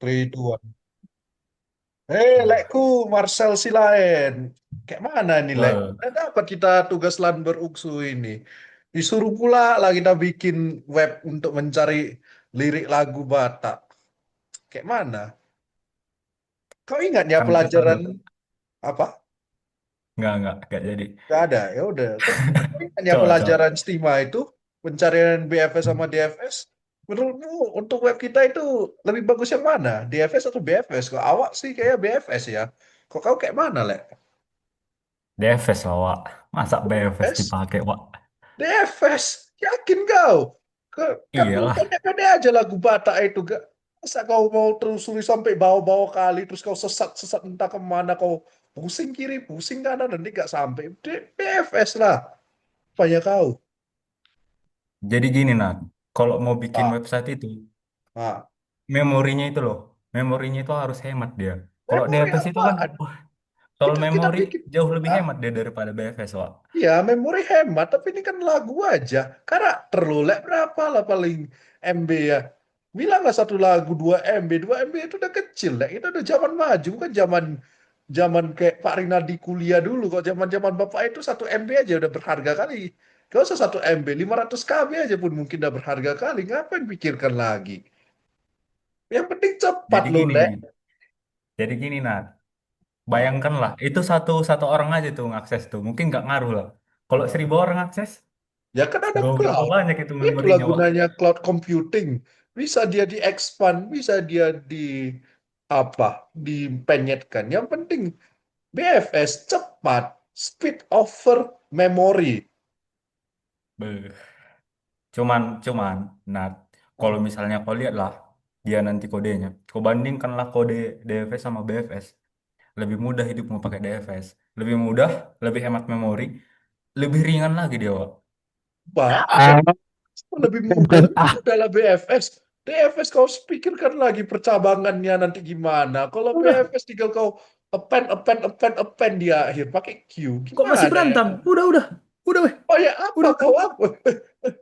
3, 2, 1. Lekku, Marcel Silaen. Kayak mana nih, Lek? Wah, Udah dapat kita tugas Landber Uksu ini. Disuruh pula lah kita bikin web untuk mencari lirik lagu Batak. Kayak mana? Kau ingat ya kan kita pelajaran udah apa? nggak jadi. Gak ada. Ya udah. Kau ingat ya Coba, coba. pelajaran STIMA itu pencarian BFS sama DFS? Menurutmu untuk web kita itu lebih bagus yang mana? DFS atau BFS? Kok awak sih kayak BFS ya. Kok kau kayak mana, Lek? DFS lah, Wak. Masa BFS BFS? dipakai, Wak? DFS? Yakin kau? Kan Iyalah. pendek-pendek aja lagu Batak itu. Gak? Masa kau mau telusuri sampai bawah-bawah kali, terus kau sesat-sesat entah kemana, kau pusing kiri, pusing kanan, nanti gak sampai. BFS lah. Banyak kau. Jadi gini, Nat. Kalau mau bikin Ah, website itu, ah. memorinya itu loh. Memorinya itu harus hemat dia. Kalau Memori DFS itu kan, apaan? wah, soal Kita memori bikin. jauh lebih Ah, hemat dia daripada BFS, Wak. ya, memori hemat, tapi ini kan lagu aja. Karakter lo, Lek, berapa lah paling MB ya? Bilanglah satu lagu 2 MB. 2 MB itu udah kecil, Lek. Itu udah zaman maju, kan zaman zaman kayak Pak Rinaldi kuliah dulu. Kok zaman-zaman Bapak itu 1 MB aja udah berharga kali. Gak usah 1 MB, 500 KB aja pun mungkin udah berharga kali. Ngapain pikirkan lagi? Yang penting cepat Jadi lo, gini, Lek. jadi gini, Nat. Ah, Bayangkanlah, itu satu satu orang aja tuh ngakses tuh. Mungkin nggak ngaruh lah. Kalau ah. 1.000 orang akses, Ya kan ada berapa cloud. banyak itu Itulah memorinya, Wak? gunanya cloud computing. Bisa dia di-expand, bisa dia di apa? Dipenyetkan. Yang penting BFS cepat, speed over memory. Beuh. Cuman, Nat, kalau Ah, misalnya kau lihat lah, dia nanti kodenya. Kau bandingkanlah kode DFS sama BFS. Lebih mudah hidupmu pakai DFS. Lebih mudah, lebih hemat memori, lebih ringan lagi dia, Wak. Bahasa lebih mudah, lebih mudah lah BFS. DFS kau pikirkan lagi percabangannya nanti gimana. Kalau Udah, BFS tinggal kau append di akhir pakai Q. kok masih Gimana ya? berantem? Udah, weh. Oh ya, apa Udah, kau apa?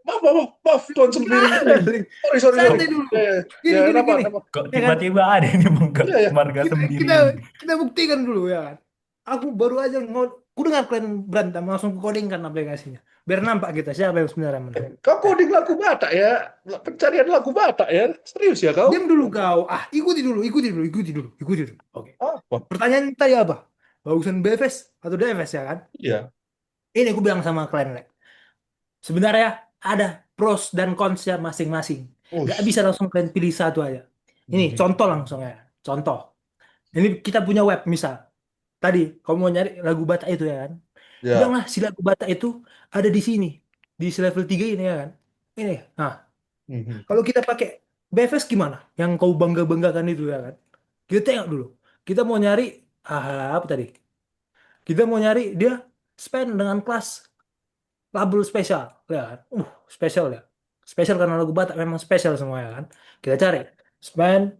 Maaf, maaf, maaf, Tuan Sembiring Keling. kali. Sorry, sorry, sorry. Santai dulu. Ya, ya, Gini, ya, gini, kenapa, gini. kenapa? Kok Ya kan? tiba-tiba ada ini Iya, ya. marga Kita, sendiri kita, ini? kita buktikan dulu ya kan. Aku baru aja ku dengar kalian berantem, langsung ku codingkan aplikasinya. Biar nampak kita siapa yang sebenarnya menang. Kau coding lagu Batak ya? Pencarian lagu Batak ya? Serius ya kau? Diam dulu kau. Ah, ikuti dulu. Oke. Apa? Pertanyaan tadi apa? Bagusan BFS atau DFS ya kan? Iya. Ini aku bilang sama kalian, Lek. Sebenarnya ada pros dan cons-nya masing-masing. Nggak Ush. bisa langsung kalian pilih satu aja. Ini Mhm. contoh langsung ya. Contoh. Ini kita punya web misal. Tadi kamu mau nyari lagu Batak itu ya kan? Ya. Bilanglah si lagu Batak itu ada di sini. Di level 3 ini ya kan? Ini. Nah, Mhm. kalau kita pakai BFS gimana? Yang kau bangga-banggakan itu ya kan? Kita tengok dulu. Kita mau nyari apa tadi? Kita mau nyari dia spend dengan kelas label spesial, ya kan? Spesial ya. Spesial karena lagu Batak memang spesial semua ya kan. Kita cari spend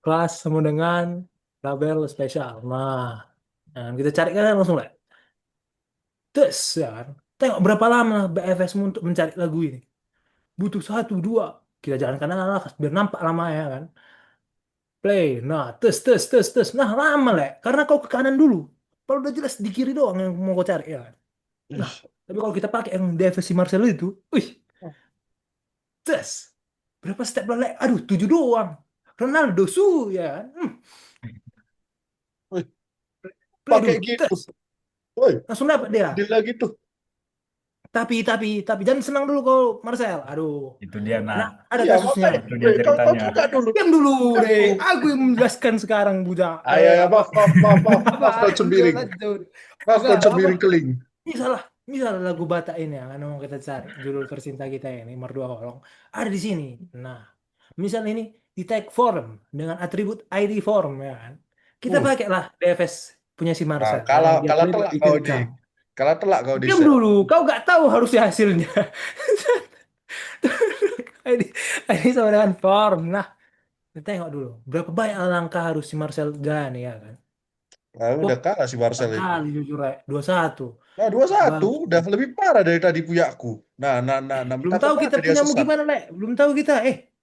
kelas sama dengan label spesial. Nah, kita cari kan langsung lah. Terus ya kan. Tengok berapa lama BFS untuk mencari lagu ini. Butuh satu dua. Kita jalan kanan alas biar nampak lama ya kan. Play. Nah, tes. Nah, lama lah. Karena kau ke kanan dulu. Kalau udah jelas di kiri doang yang mau kau cari ya kan. Nah, Ih. tapi kalau kita pakai yang DFS si Marcelo itu, wih, tes. Berapa step lah, Lek? Aduh, 7 doang. Ronaldo, ya kan? Wih, Play pakai dulu, gitu. tes. Woi, Langsung dapat dia. adil lagi tuh. Tapi, jangan senang dulu kau, Marcel. Aduh, Itu dia, karena Nat. ada Iya, kasusnya. makanya. Itu dia Woi, kau ceritanya. juga dulu. Diam dulu Kan deh. dulu. Aku yang menjelaskan sekarang, budak. Ayo, ya, Apa? maaf, maaf, maaf, maaf, Apa? maaf, Tuan Lanjut, Sembiring. lanjut. Maaf, Enggak, Tuan apa? Sembiring Keling. Misalnya lagu Batak ini yang mau kita cari, judul tercinta kita ini, Merdua Holong, ada di sini. Nah, misalnya ini di tag form dengan atribut ID form ya kan. Kita Uh, pakailah DFS punya si nah, Marcel kalau yang dia kalau play buat telak bikin kau di, account. kalau telak kau di Diam set. dulu, kau gak tahu harusnya hasilnya. ID, ID sama dengan form. Nah, kita tengok dulu. Berapa banyak langkah harus si Marcel jalani ya kan. Nah, Wah, udah kalah si tak Marcel itu. kali jujur ya. 2-1. Nah, 2-1 Bagus. udah lebih parah dari tadi punya aku. Nah, Belum minta tahu kita kemana dia punyamu sesat. gimana, Le. Belum tahu kita.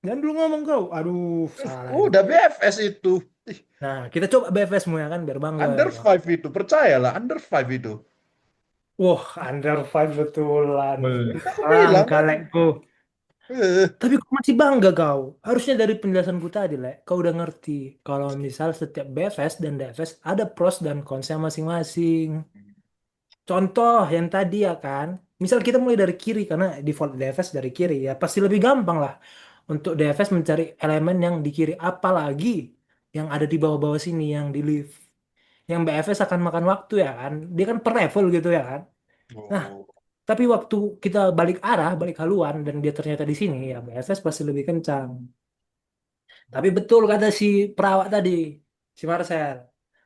Jangan dulu ngomong kau. Aduh, salah ini. Udah BFS itu. Ih, Nah, kita coba BFS semua ya kan, biar bangga ya under kan. five itu, percayalah under five itu. Wah, under five betulan. Boleh. Aku bilang Langkah kan, lekku. eh, Tapi kau masih bangga kau. Harusnya dari penjelasanku tadi, Lek, kau udah ngerti. Kalau misal setiap BFS dan DFS ada pros dan kontra masing-masing. Contoh yang tadi ya kan. Misal kita mulai dari kiri, karena default DFS dari kiri. Ya pasti lebih gampang lah untuk DFS mencari elemen yang di kiri. Apalagi yang ada di bawah-bawah sini, yang di lift. Yang BFS akan makan waktu ya kan. Dia kan per level gitu ya kan. Nah, oh, tapi waktu kita balik arah, balik haluan, dan dia ternyata di sini, ya BFS pasti lebih kencang. Tapi betul kata si perawat tadi, si Marcel.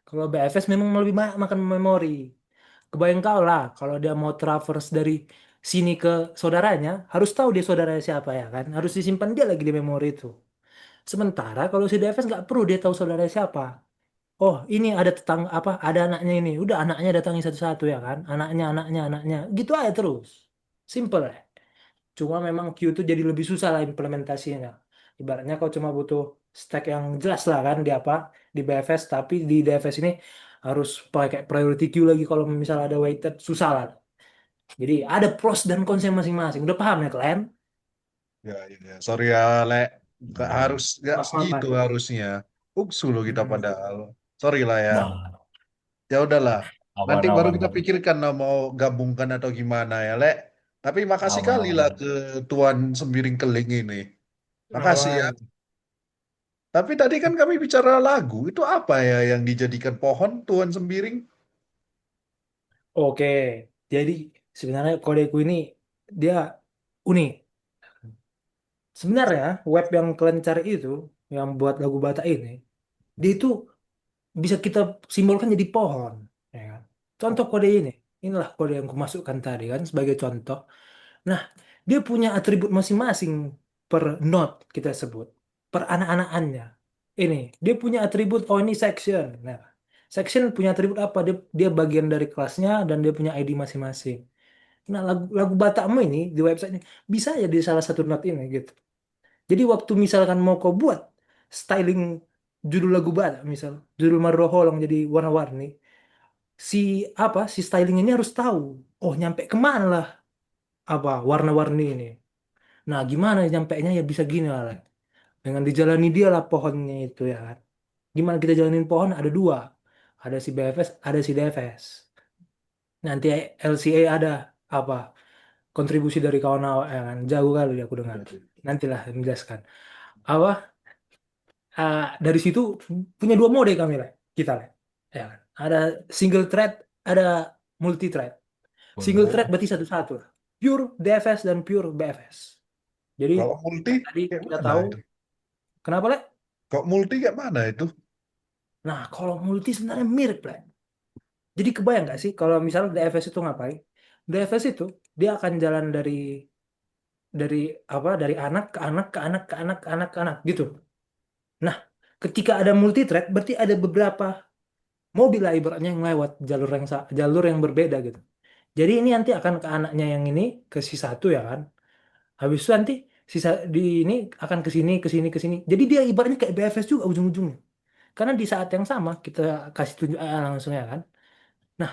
Kalau BFS memang lebih makan memori. Kebayang kau lah, kalau dia mau traverse dari sini ke saudaranya, harus tahu dia saudaranya siapa ya kan. Harus disimpan dia lagi di memori itu. Sementara kalau si DFS nggak perlu dia tahu saudaranya siapa. Oh, ini ada tetangga apa? Ada anaknya ini. Udah anaknya datangi satu-satu ya kan. Anaknya. Gitu aja terus. Simple ya. Cuma memang Q itu jadi lebih susah lah implementasinya. Ibaratnya kau cuma butuh stack yang jelas lah kan di apa di BFS, tapi di DFS ini harus pakai priority queue lagi kalau misalnya ada weighted susah lah. Jadi ada pros dan cons masing-masing. Udah paham ya kalian? ya, ya, ya. Sorry ya, Le. Nggak harus, nggak Apa-apa. segitu harusnya. Uksu loh kita Hmm. padahal. Sorry lah ya. Nah, Ya udahlah. aman Nanti baru aman kita aman pikirkan lah mau gabungkan atau gimana ya, Le. Tapi makasih aman kali lah aman. ke Tuan Sembiring Keling ini. Makasih ya. Aman. Tapi tadi kan kami bicara lagu, itu apa ya yang dijadikan pohon Tuan Sembiring? Oke. Jadi sebenarnya kodeku ini dia unik. Sebenarnya web yang kalian cari itu, yang buat lagu Bata ini, dia itu bisa kita simbolkan jadi pohon, ya kan? Contoh kode ini, inilah kode yang kumasukkan tadi kan sebagai contoh. Nah, dia punya atribut masing-masing per node kita sebut, per anak-anakannya. Ini, dia punya atribut, oh ini section. Nah, section punya atribut apa? Dia bagian dari kelasnya dan dia punya ID masing-masing. Nah, lagu Batakmu ini di website ini bisa aja di salah satu node ini gitu. Jadi waktu misalkan mau kau buat styling judul lagu Batak, misal judul Marroholong jadi warna-warni, si si styling ini harus tahu. Oh, nyampe kemana lah apa warna-warni ini. Nah, gimana nyampenya ya bisa gini lah. Le. Dengan dijalani dia lah pohonnya itu ya kan. Gimana kita jalanin pohon ada dua. Ada si BFS, ada si DFS. Nanti LCA ada apa kontribusi dari kawan awak ya kan. Jauh kali aku dengar. Nantilah yang menjelaskan. Apa dari situ punya dua mode kami lah kita lah. Ya kan. Ada single thread, ada multi thread. Single thread Oh, berarti satu-satu. Pure DFS dan pure BFS. Jadi kalau multi tadi kayak kita mana tahu itu? kenapa Le? Kok multi kayak mana itu? Nah, kalau multi sebenarnya mirip Le. Jadi kebayang nggak sih kalau misalnya DFS itu ngapain? DFS itu dia akan jalan dari dari anak ke anak ke anak ke anak ke anak ke anak gitu. Nah, ketika ada multi thread berarti ada beberapa mobil lah ibaratnya yang lewat jalur yang berbeda gitu. Jadi ini nanti akan ke anaknya yang ini ke si satu ya kan. Habis itu nanti sisa di ini akan ke sini ke sini ke sini. Jadi dia ibaratnya kayak BFS juga ujung-ujungnya. Karena di saat yang sama kita kasih tunjuk langsung ya kan. Nah,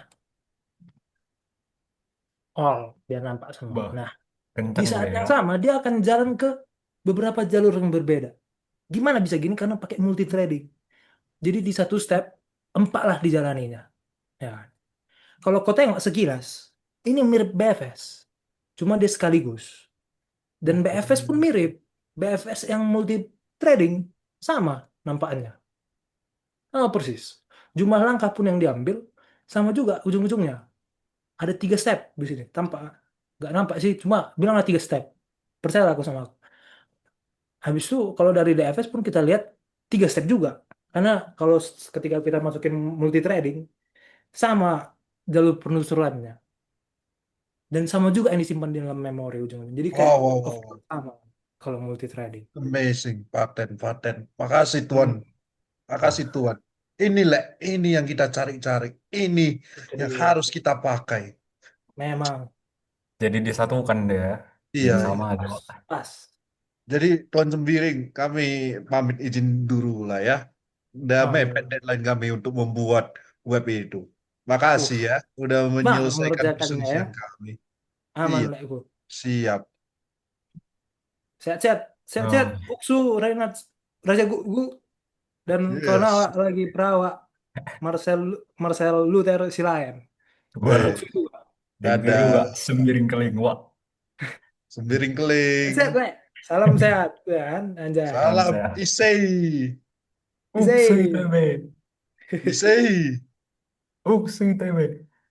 all biar nampak semua. Bah, Nah, di kenceng saat deh yang ya. sama dia akan jalan ke beberapa jalur yang berbeda. Gimana bisa gini? Karena pakai multi threading. Jadi di satu step empat lah dijalaninya. Ya kan? Kalau kau tengok sekilas, ini mirip BFS. Cuma dia sekaligus. Dan Oh, BFS pun mirip. BFS yang multi threading sama nampaknya. Sama persis. Jumlah langkah pun yang diambil sama juga ujung-ujungnya. Ada tiga step di sini. Tampak nggak nampak sih, cuma bilanglah tiga step. Percaya aku sama aku. Habis itu kalau dari DFS pun kita lihat tiga step juga. Karena kalau ketika kita masukin multi threading sama jalur penelusurannya dan sama juga yang disimpan di dalam memori ujungnya. Jadi kayak wow, wow, wow, overall wow. sama kalau multi threading. Amazing, paten, paten. Makasih Tuan, Hmm. makasih Tuan. Ini yang kita cari-cari. Ini yang Jadi harus kita pakai. memang Jadi disatukan deh ya. Jadi Iya, sama iya. aja. pas. Pas. Jadi Tuan Sembiring, kami pamit izin dulu lah ya. Udah Oh mepet iya. deadline kami untuk membuat web itu. Makasih ya, udah Semangat menyelesaikan mengerjakannya ya. perselisihan kami. Aman Iya, lah ibu. siap. Sehat-sehat, sehat-sehat. Oh, Uksu, Renat, Raja Gugu, dan kawan Yes. awak lagi perawak Marcel Marcel Luther Silayan. Dan wah, Weh, Uksu juga. thank you juga. dadah. Sembiring keling, wah. Sembiring keling. Sehat, Nek. Salam sehat, ya kan, anjay. Salam Salam sehat. isei. Uksu Isai. ITB. Isei. Uksu ITB.